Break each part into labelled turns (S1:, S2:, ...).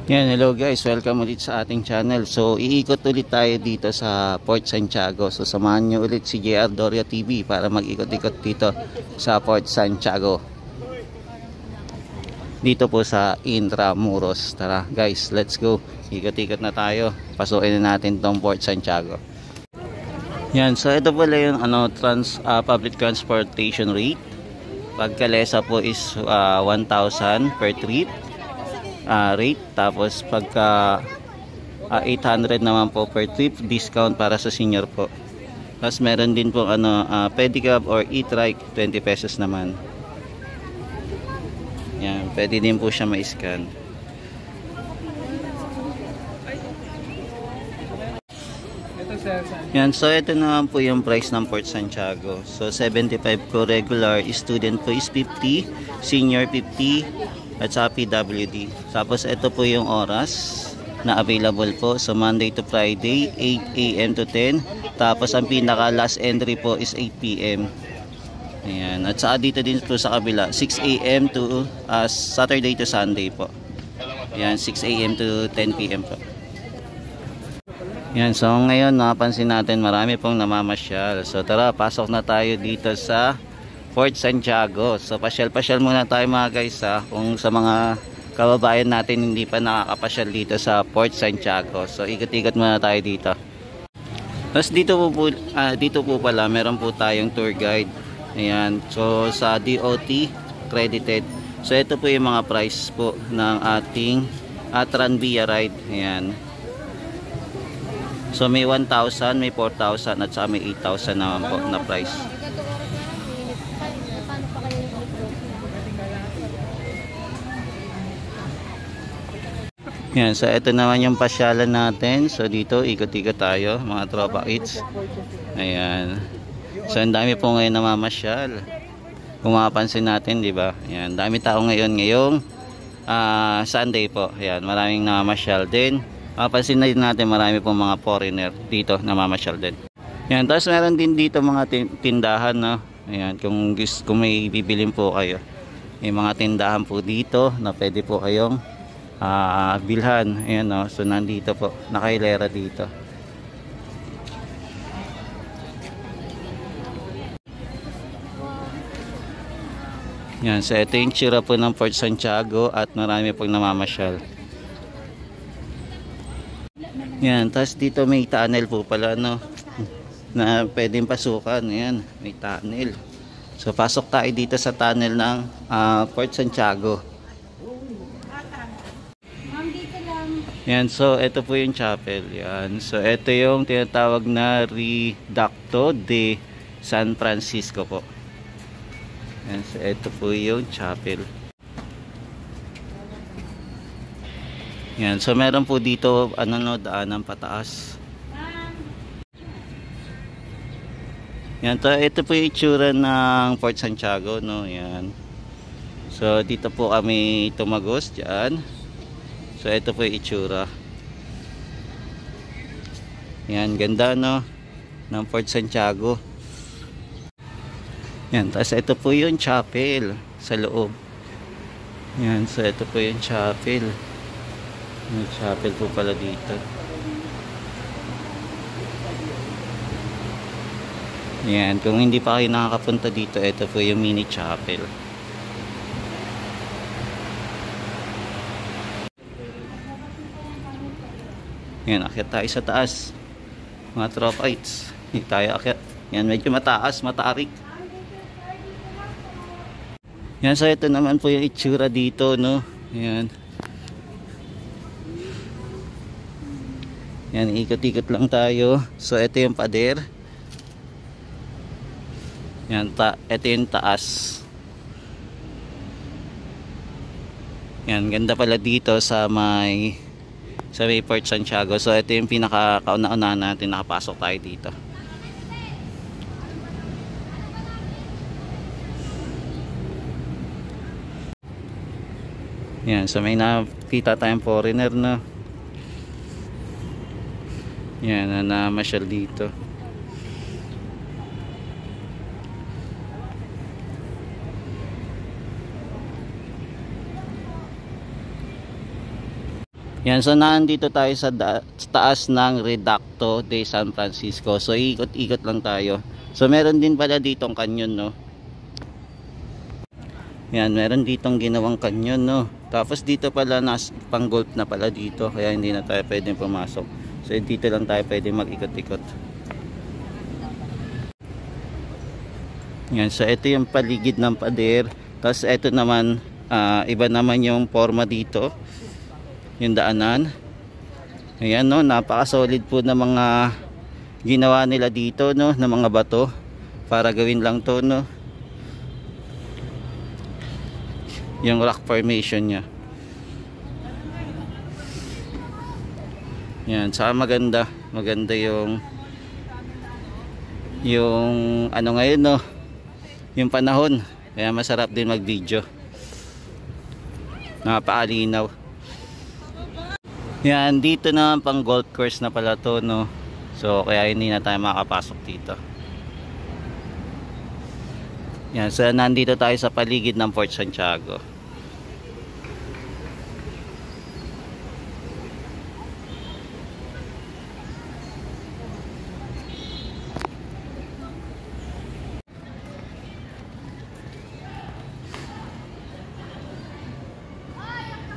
S1: Yan, hello guys, welcome ulit sa ating channel. So, iikot ulit tayo dito sa Port Santiago. So, samahan nyo ulit si JR Doria TV para mag-ikot-ikot dito sa Port Santiago. Dito po sa Intramuros. Tara guys, let's go. Ikot-ikot na tayo. Pasukin na natin tong Port Santiago. Yan, so ito pala yung public transportation rate. Pagkalesa po is 1,000 per trip. Rate, tapos pagka 800 naman po per trip, discount para sa senior po. Tapos meron din po pedicab or e-trike, 20 pesos naman. Yan, pwede din po siya ma-scan. Yan, so ito naman po yung price ng Port Santiago. So 75 po regular, student po is 50, senior 50 at sa PWD. Tapos ito po yung oras na available po. So Monday to Friday, 8 AM to 10. Tapos ang pinaka last entry po is 8 PM. Ayan. At saka dito din po sa kabila, 6 AM to Saturday to Sunday po. Ayan, 6 AM to 10 PM po. Ayan, so ngayon napansin natin marami pong namamasyal. So tara, pasok na tayo dito sa Port Santiago. So pasyal-pasyal muna tayo mga guys kung sa mga kababayan natin hindi pa nakakapasyal dito sa Port Santiago. So ikot-ikot muna tayo dito. Tapos dito po pala meron po tayong tour guide. Ayan. So sa DOT credited. So ito po yung mga price po ng ating Tranvia ride. Ayan. So may 1,000, may 4,000 at saka may 8,000 naman po na price. Yan, so ito naman yung pasyalan natin. So dito ikot-ikot tayo mga tropa kids. Ayan. So ang dami po ngayon namamasyal. Kung mapapansin natin, di ba? Ayan, dami tao ngayon ngayong Sunday po. Ayan, maraming namamasyal din. Mapapansin na din natin marami pong mga foreigner dito namamasyal din. Ayan, tapos meron din dito mga tindahan, no? Ayan, kung may bibilin po kayo. May mga tindahan po dito na pwede po kayong bilhan. Ayan, no? So nandito po, nakailera dito. Yan, so ito yung tsura po ng Port Santiago at marami pong namamasyal. Yan, tapos dito may tunnel po pala, no, na pwedeng pasukan. Ayan, may tunnel. So pasok tayo dito sa tunnel ng Port Santiago. Yan, so ito po yung chapel. Yan, so ito yung tinatawag na Reducto de San Francisco po. Yan, so ito po yung chapel. Yan, so meron po dito daanan pataas. Yan, to ito po yung itsura ng Port Santiago, no. Yan. So dito po kami tumagos diyan. So ito po yung itsura. Yan, ganda, no, ng Port Santiago. Yan, tapos ito po yung chapel sa loob. Yan, so ito po yung chapel. May chapel po pala dito. Yan, kung hindi pa kayo nakakapunta dito, ito po yung mini chapel. Yan, akyat tayo sa taas. Mga tropites. Hindi tayo akyat. Yan, medyo mataas, mataarik. Yan, so ito naman po yung itsura dito, no. Yan. Yan, ikot-ikot lang tayo. So ito yung pader. Yan, ito yung taas. Yan, ganda pala dito sa may Port Santiago. So ito yung pinaka-kauna-una natin, nakapasok tayo dito. Yan, so may nakita tayong foreigner na. Yan, na masyal dito. Yan, so nandito tayo sa sa taas ng Reducto de San Francisco. So ikot-ikot lang tayo. So meron din pala ditong canyon, no. Yan, meron ditong ginawang canyon, no. Tapos dito pala pang golf na pala dito, kaya hindi na tayo pwedeng pumasok. So dito lang tayo pwedeng mag-ikot-ikot. Yan, so ito yung paligid ng pader. Tapos ito naman, iba naman yung forma dito, yung daanan. Ayan, no, napaka-solid po ng mga ginawa nila dito, no, ng mga bato para gawin lang to, no, yung rock formation nya. Yan, saka maganda yung ano ngayon, no, yung panahon, kaya masarap din mag video, napaalinaw. Yan, dito na pang golf course na pala to, no, so kaya hindi na tayo makapasok dito. Yan, so nandito tayo sa paligid ng Fort Santiago.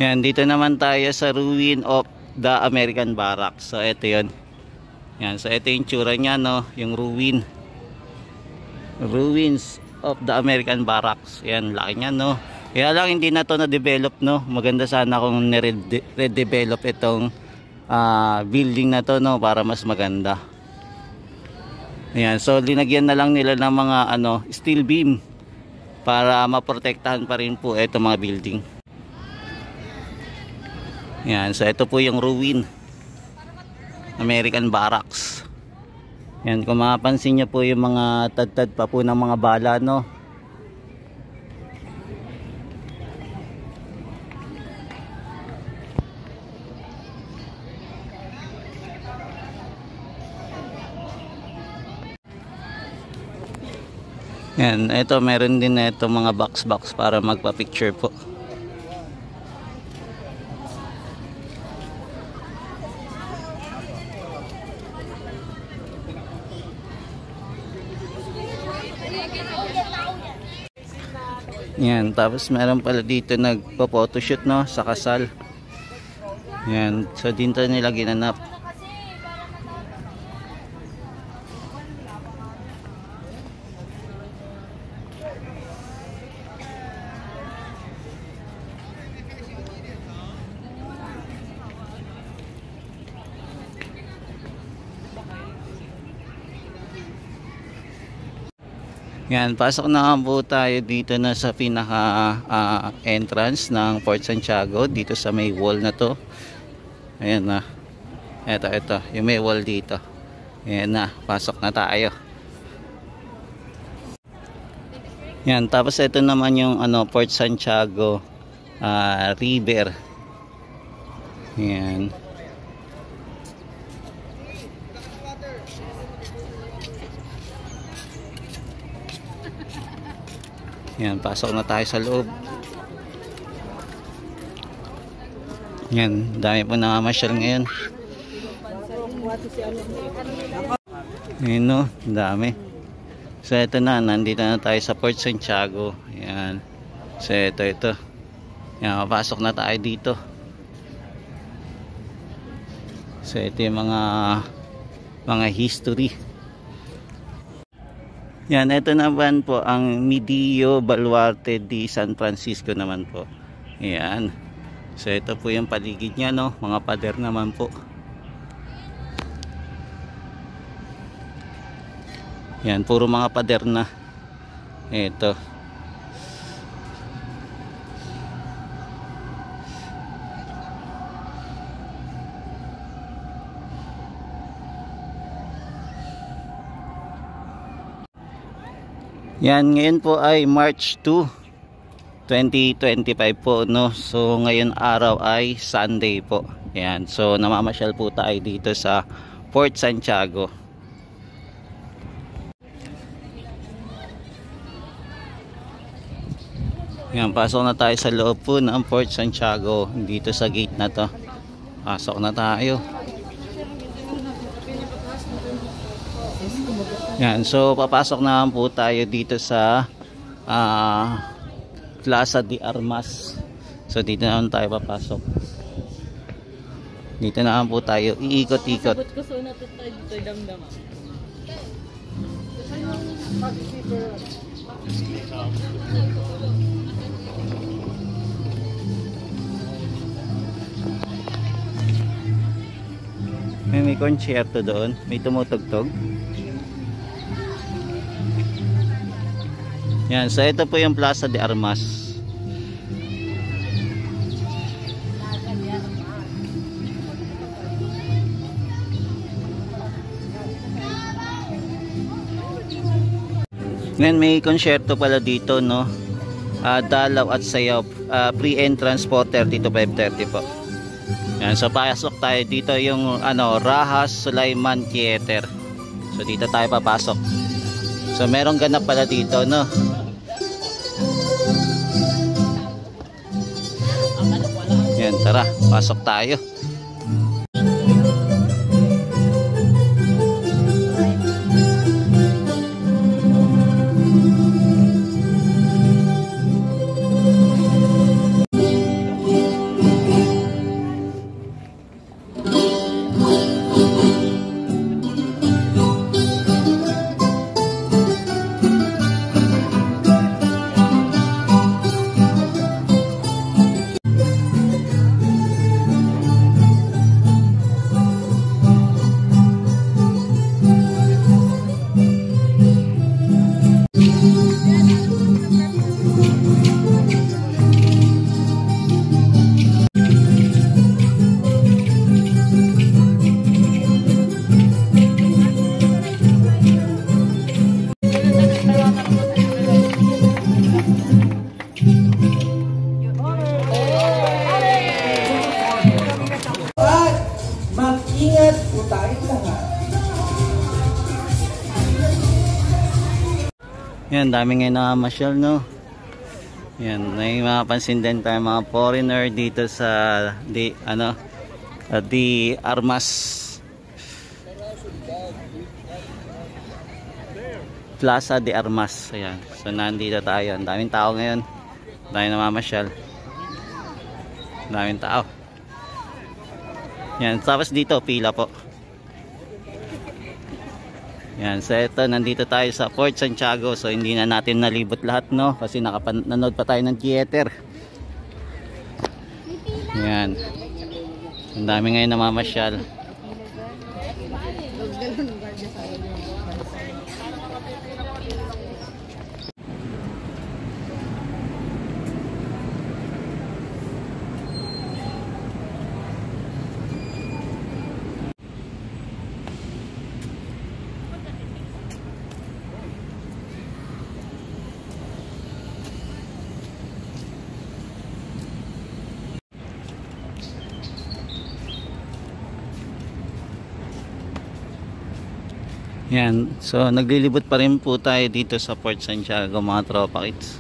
S1: Yan, dito naman tayo sa ruin of the American Barracks. So ito yun. Yan, so ito yung tsura nya, no, yung ruins of the American Barracks. Yan, laki nya, no. Kaya lang hindi na to na-develop, no. Maganda sana kung redevelop itong building na to, no, para mas maganda. Yan, so linagyan na lang nila ng mga steel beam para maprotektahan pa rin po itong mga building. Yan, so ito po yung ruin American Barracks. Yan, kung mapapansin nyo po yung mga tad-tad pa po ng mga bala, no. Yan, ito meron din na ito mga box para magpa-picture po. Yan, tapos meron pala dito nagpo-photoshoot, no, sa kasal. Yan, so dito nila ginanap. Yan, pasok na po tayo dito na sa pinaka entrance ng Fort Santiago, dito sa may wall na to. Ayan na. Ito, yung may wall dito. Ayan na, pasok na tayo. Yan, tapos ito naman yung Fort Santiago River. Yan. Yan, pasok na tayo sa loob. Yan, dami po namamasyal ngayon. Yan, no, dami. So ito na, nandito na tayo sa Fort Santiago. Yan. So ito. Yan, papasok na tayo dito. So ito yung mga history. Yan, ito naman po ang Medio Baluarte de San Francisco naman po. Yan. So ito po yung paligid niya, no, mga pader naman po. Yan, puro mga pader na. Ito. Yan, ngayon po ay March 2, 2025 po, no. So ngayon araw ay Sunday po. Yan. So namamasyal po tayo dito sa Fort Santiago. Yan, pasok na tayo sa loob po ng Fort Santiago dito sa gate na to. Pasok na tayo. Yan, so papasok na po tayo dito sa Plaza de Armas. So dito naman tayo papasok. Dito naman po tayo iikot-ikot. May konsyerto doon, may tumutugtog. Yan, so ito po yung Plaza de Armas. Ngayon may konsyerto pala dito, no? Dalaw at sayaw, pre-entrance po 30 to 5:30 po. Yan, so pasok tayo dito yung Rahas Sulaiman Theater. So dito tayo papasok. So merong ganap pala dito, no? Yan, tara, pasok tayo.
S2: Mag-ingat po tayo lahat.
S1: Yan, dami ngayon nakamasyal, no? Yan, may mapapansin din tayo mga foreigner dito sa di Armas. Plaza de Armas. Ayan. So nandito tayo. Ang daming tao ngayon. Dahil namamasyal. Daming tao. Yan, tapos dito pila po. Yan, so ito, nandito tayo sa Fort Santiago. So hindi na natin nalibot lahat, no? Kasi nanood pa tayo ng theater. Yan. Ang dami ngayon namamasyal. Yan, so naglilibot pa rin po tayo dito sa Fort Santiago, mga tropa kids.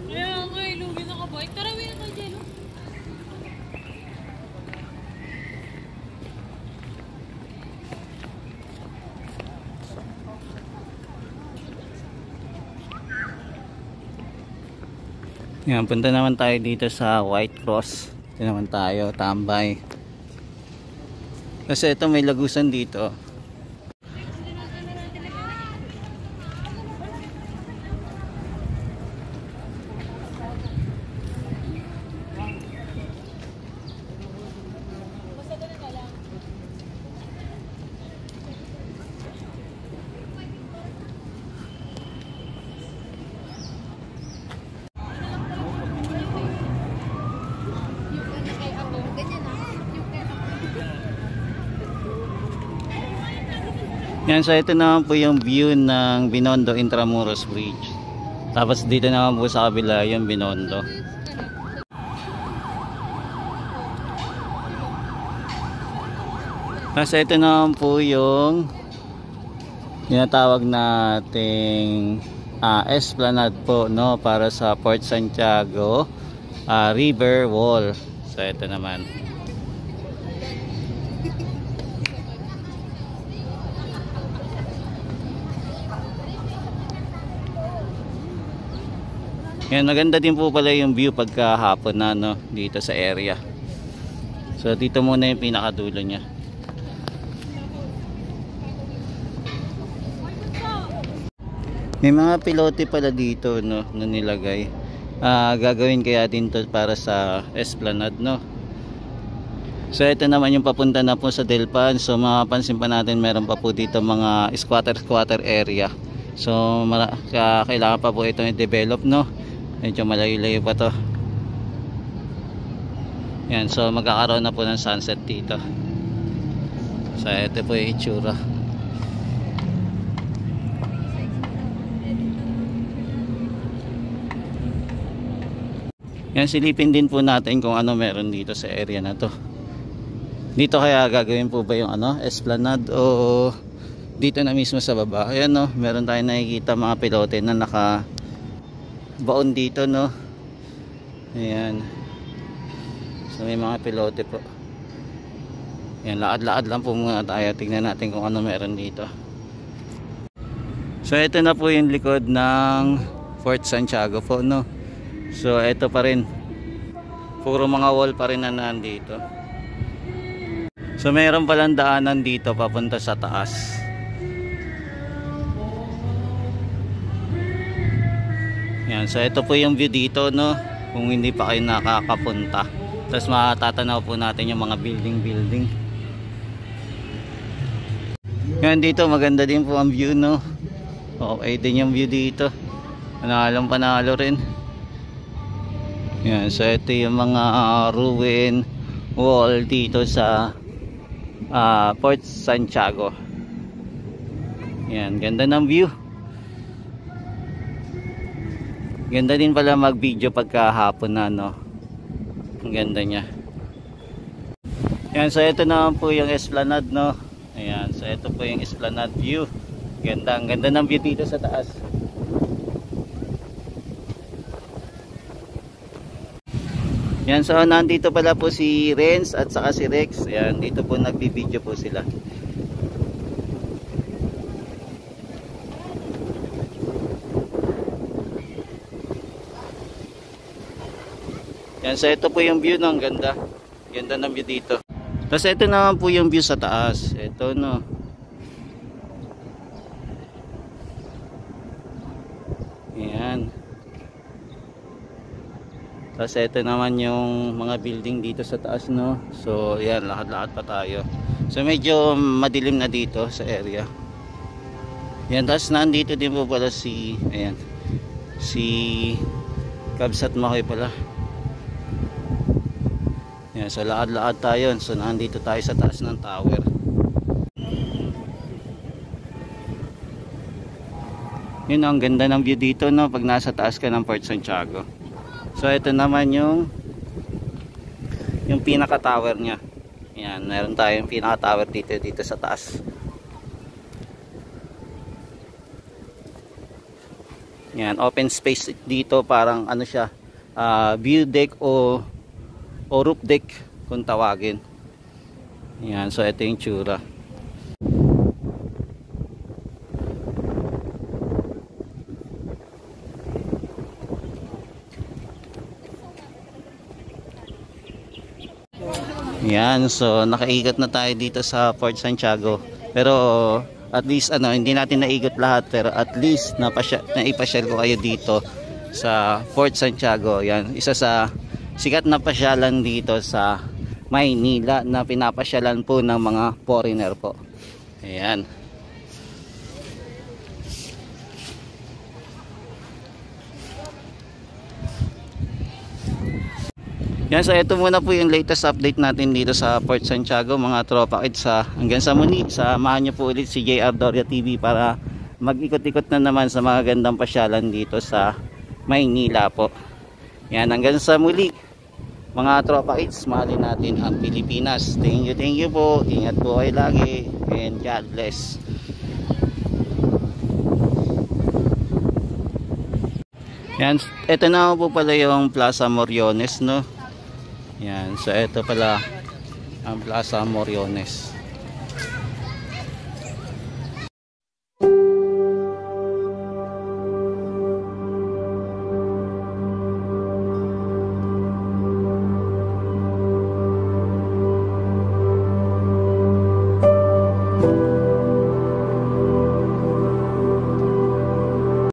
S3: Kaya nga, ilugi na ka ba? Tarawin na ka dyan, no?
S1: Yan, punta naman tayo dito sa White Cross. Ito naman tayo, tambay. Kasi ito may lagusan dito. Yan, so ito naman po yung view ng Binondo Intramuros Bridge. Tapos dito naman po sa kabila yung Binondo. Tapos ito naman po yung tinatawag nating Esplanade po, no, para sa Port Santiago River Wall. So ito naman. Yan, maganda din po pala yung view pagka hapon na, no, dito sa area. So dito muna yung pinakadulo niya. May mga pilote pala dito, no, na nilagay. Gagawin kaya din to para sa Esplanade, no. So ito naman yung papunta na po sa Delpan. So mapapansin pa natin meron pa po dito mga squatter area. So kailangan pa po itong i-develop, no. Medyo malayo-layo pa to. Yan, so magkakaroon na po ng sunset dito. So ito po yung itsura. Yan, silipin din po natin kung ano meron dito sa area na to. Dito kaya gagawin po ba yung Esplanade o dito na mismo sa baba? Ayan, no, meron tayong nakikita mga pilote na naka baon dito, no. Ayan. So may mga pilote po. Ayan, laad-laad lang po muna tayo. Tingnan natin kung ano meron dito. So ito na po yung likod ng Fort Santiago po, no. So ito pa rin, puro mga wall pa rin na nandito. So mayroon palang daanan dito papunta sa taas. Yan, so ito po yung view dito, no, kung hindi pa kayo nakakapunta. Tapos matatanaw po natin yung mga building. Yan, dito maganda din po ang view, no. Okay din yung view dito. Panalo rin. Yan, so ito yung mga ruin wall dito sa Port Santiago. Yan, ganda ng view. Ganda din pala mag video pagka hapon na, no. Ang ganda niya. Yan, so ito naman po yung Esplanade, no. Ayan, so ito po yung Esplanade view. Ganda, ang ganda ng view dito sa taas. Yan, so nandito pala po si Renz at saka si Rex. Ayan, dito po nagbibideo po sila. Yan, so ito po yung view, no, ang ganda. Ganda ng view dito. Tapos ito naman po yung view sa taas. Ito, no. Yan. Tapos ito naman yung mga building dito sa taas, no. So yan, lahat-lahat pa tayo. So medyo madilim na dito sa area. Yan, tapos nandito din po pala si, ayan, si Kabsat Makoy pala. Yan, so laad-laad tayo. So nandito tayo sa taas ng tower. Yun, ang ganda ng view dito, no, pag nasa taas ka ng Port Santiago. So ito naman yung pinaka tower nya. Yan, meron tayong pinaka tower dito sa taas. Yan, open space dito, parang ano siya, view deck o roof deck kung tawagin. Yan, so ito yung tsura. Yan, so nakaikot na tayo dito sa Port Santiago. Pero at least hindi natin naigot lahat, pero at least naipasyal ko kayo dito sa Fort Santiago. Yan, isa sa sikat na pasyalan dito sa Maynila na pinapasyalan po ng mga foreigner po. Ayan. Yan, so ito muna po yung latest update natin dito sa Port Santiago, mga tropa kids. Hanggang sa muli, samahan nyo po ulit si JR Doria TV para mag-ikot-ikot na naman sa mga gandang pasyalan dito sa Maynila po. Yan, hanggang sa muli mga tropa kids, mahalin natin ang Pilipinas. Thank you po, ingat po kayo lagi, and God bless. Yan, ito na po pala yung Plaza Moriones, no? Yan, so ito pala ang Plaza Moriones.